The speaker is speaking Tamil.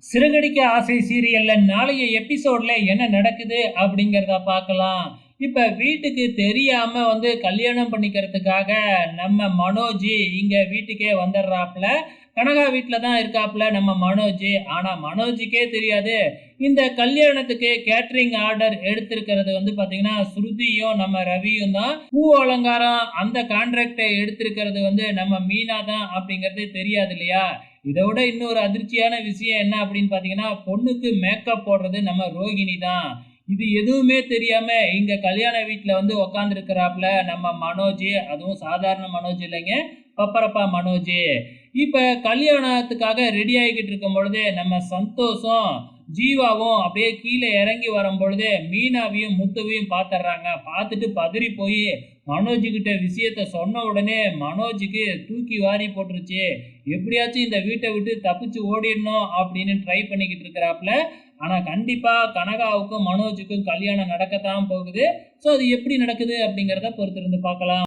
சிறகடிக்க ஆசை சீரியல்ல நாளைய எபிசோட்ல என்ன நடக்குது அப்படிங்கிறத பார்க்கலாம். இப்ப வீட்டுக்கு தெரியாம கல்யாணம் பண்ணிக்கிறதுக்காக நம்ம மனோஜ் இங்க வீட்டுக்கே வந்துடுறாப்ல. கனகா வீட்ல தான் இருக்காப்ல நம்ம மனோஜ். ஆனா மனோஜுக்கே தெரியாது இந்த கல்யாணத்துக்கு கேட்டரிங் ஆர்டர் எடுத்திருக்கிறது பாத்தீங்கன்னா ஸ்ருதியும் நம்ம ரவியும் தான். பூ அலங்காரம் அந்த கான்ட்ராக்டை எடுத்திருக்கிறது நம்ம மீனா தான் அப்படிங்கிறது தெரியாது இல்லையா? இதோட இன்னொரு அதிர்ச்சியான விஷயம் என்ன அப்படின்னு பாத்தீங்கன்னா, பொண்ணுக்கு மேக்கப் போடுறது நம்ம ரோகிணி தான். இது எதுவுமே தெரியாம இங்க கல்யாண வீட்டுல உக்காந்து இருக்கிறாப்ல நம்ம மனோஜ். அதுவும் சாதாரண மனோஜ் இல்லைங்க, பப்பரப்பா மனோஜ். இப்ப கல்யாணத்துக்காக ரெடி ஆகிக்கிட்டு இருக்கும் பொழுது நம்ம சந்தோஷம் ஜீவாவும் அப்படியே கீழே இறங்கி வரும் பொழுது மீனாவையும் முத்துவையும் பார்த்துடுறாங்க. பார்த்துட்டு பதறி போய் மனோஜ் கிட்ட விஷயத்த சொன்ன உடனே மனோஜுக்கு தூக்கி வாரி போட்டுருச்சு. எப்படியாச்சும் இந்த வீட்டை விட்டு தப்பிச்சு ஓடிடணும் அப்படின்னு ட்ரை பண்ணிக்கிட்டு இருக்கிறாப்ல. ஆனா கண்டிப்பா கனகாவுக்கும் மனோஜுக்கும் கல்யாணம் நடக்கத்தான் போகுது. ஸோ அது எப்படி நடக்குது அப்படிங்கிறத பொறுத்திருந்து பார்க்கலாம்.